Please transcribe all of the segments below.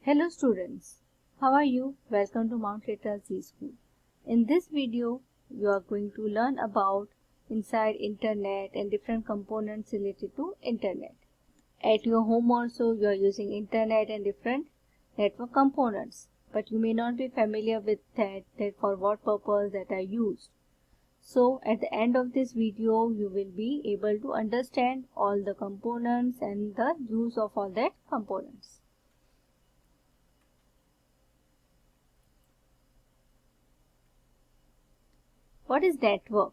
Hello students, how are you? Welcome to Mount Letta Z School. In this video, you are going to learn about inside internet and different components related to internet. At your home also, you are using internet and different network components, but you may not be familiar with that for what purpose that are used. So at the end of this video, you will be able to understand all the components and the use of all that components. What is network?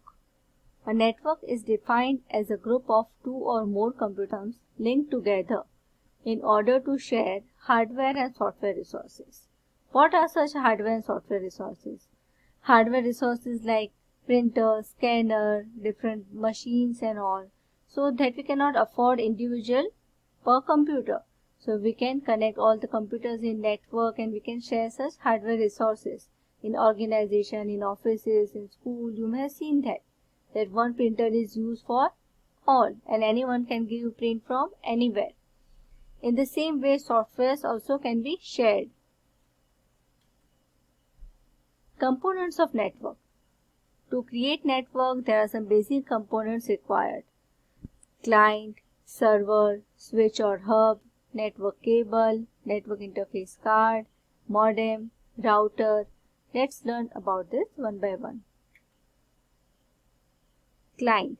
A network is defined as a group of two or more computers linked together in order to share hardware and software resources. What are such hardware and software resources? Hardware resources like printer, scanner, different machines and all, so that we cannot afford individual per computer. So we can connect all the computers in network and we can share such hardware resources. In organization, in offices, in school, you may have seen that one printer is used for all and anyone can give print from anywhere. In the same way, softwares also can be shared. Components of network. To create network, there are some basic components required. Client, server, switch or hub, network cable, network interface card, modem, router. Let's learn about this one by one. Client.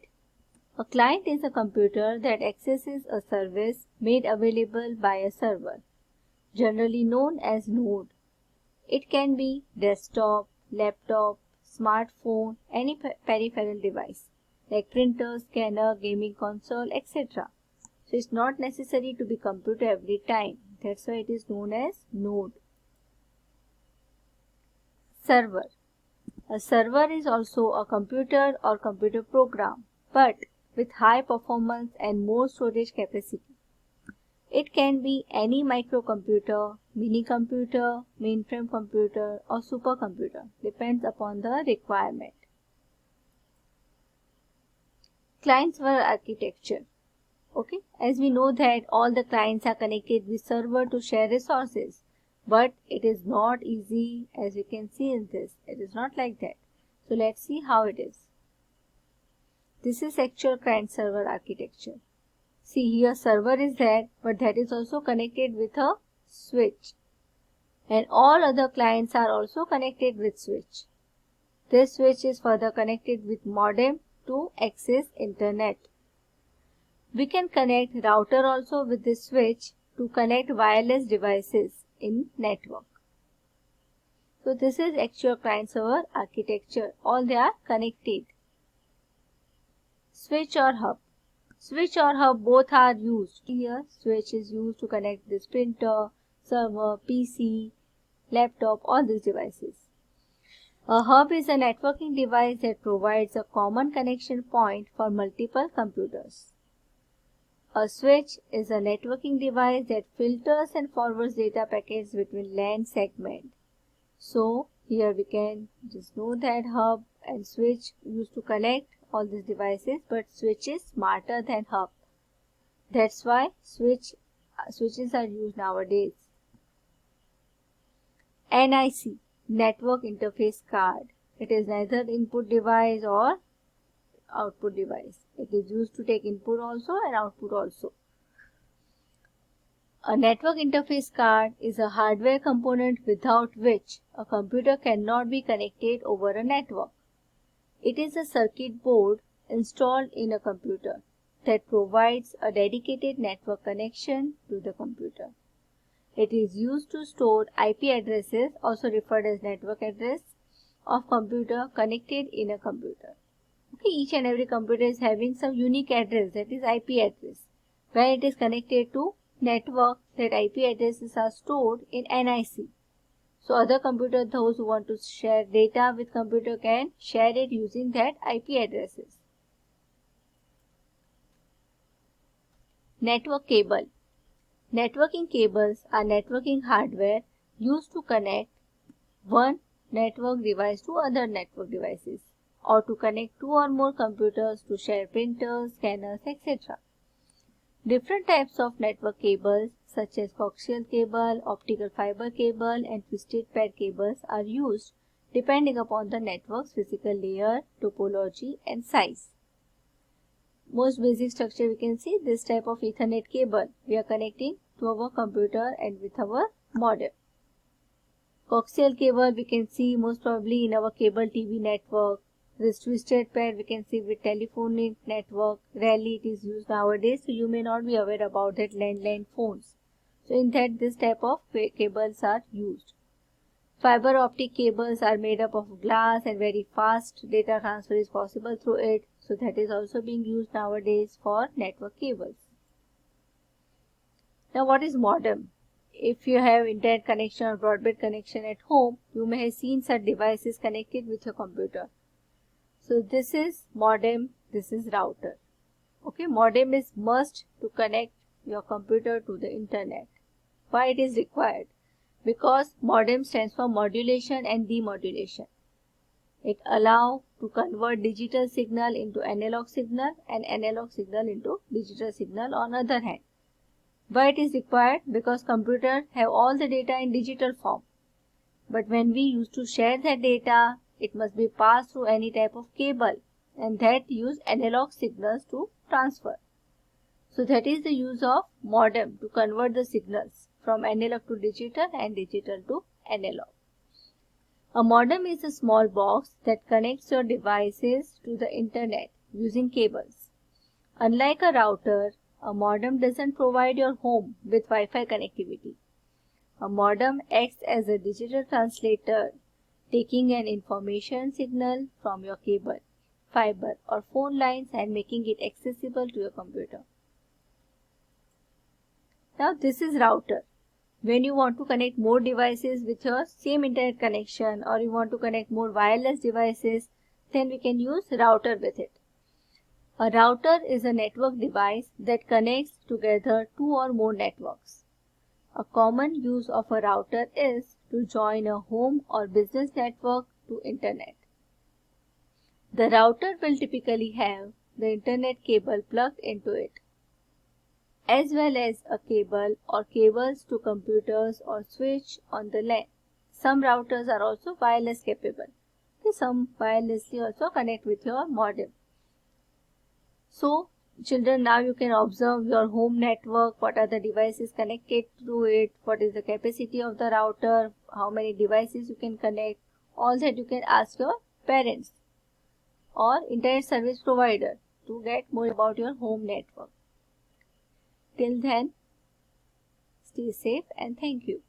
A client is a computer that accesses a service made available by a server, generally known as node. It can be desktop, laptop, smartphone, any peripheral device like printer, scanner, gaming console, etc. So it's not necessary to be computer every time. That's why it is known as node. Server. A server is also a computer or computer program, but with high performance and more storage capacity. It can be any microcomputer, mini computer, mainframe computer or supercomputer, depends upon the requirement. Client-server architecture. Okay, as we know that all the clients are connected with server to share resources, but it is not easy as we can see in this. It is not like that. So let's see how it is. This is actual client-server architecture. See here server is there, but that is also connected with a switch. And all other clients are also connected with switch. This switch is further connected with modem to access internet. We can connect router also with this switch to connect wireless devices in network. So this is actual client-server architecture. All they are connected. Switch or hub. Switch or hub both are used. Here switch is used to connect this printer, server, PC, laptop, all these devices. A hub is a networking device that provides a common connection point for multiple computers. A switch is a networking device that filters and forwards data packets between LAN segments. So here we can just know that hub and switch used to connect all these devices, but switch is smarter than hub. That's why switches are used nowadays. NIC, Network Interface Card. It is neither input device or output device. It is used to take input also and output also. A network interface card is a hardware component without which a computer cannot be connected over a network. It is a circuit board installed in a computer that provides a dedicated network connection to the computer. It is used to store IP addresses, also referred as network address, of computer connected in a computer. Okay, each and every computer is having some unique address, that is IP address. When it is connected to network, that IP addresses are stored in NIC. So other computer, those who want to share data with computer can share it using that IP addresses. Network cable. Networking cables are networking hardware used to connect one network device to other network devices, or to connect two or more computers to share printers, scanners, etc. Different types of network cables, such as coaxial cable, optical fiber cable, and twisted pair cables are used depending upon the network's physical layer, topology, and size. Most basic structure we can see this type of Ethernet cable we are connecting to our computer and with our modem. Coaxial cable we can see most probably in our cable TV network. This twisted pair we can see with telephonic network. Rarely it is used nowadays, so you may not be aware about that landline phones. So in that this type of cables are used. Fiber optic cables are made up of glass and very fast data transfer is possible through it. So that is also being used nowadays for network cables. Now what is modem? If you have internet connection or broadband connection at home, you may have seen such devices connected with your computer. So this is modem, this is router. Okay, modem is must to connect your computer to the internet. Why it is required? Because modem stands for modulation and demodulation. It allows to convert digital signal into analog signal and analog signal into digital signal on other hand. Why it is required? Because computers have all the data in digital form. But when we used to share that data, it must be passed through any type of cable and that use analog signals to transfer. So that is the use of modem to convert the signals from analog to digital and digital to analog. A modem is a small box that connects your devices to the internet using cables. Unlike a router, a modem doesn't provide your home with Wi-Fi connectivity. A modem acts as a digital translator, taking an information signal from your cable, fiber or phone lines and making it accessible to your computer. Now this is router. When you want to connect more devices with your same internet connection or you want to connect more wireless devices, then we can use router with it. A router is a network device that connects together two or more networks. A common use of a router is to join a home or business network to internet. The router will typically have the internet cable plugged into it, as well as a cable or cables to computers or switch on the LAN. Some routers are also wireless capable. Some wirelessly also connect with your modem. So children, now you can observe your home network, what are the devices connected to it, what is the capacity of the router, how many devices you can connect. All that you can ask your parents or internet service provider to get more about your home network. Till then, stay safe and thank you.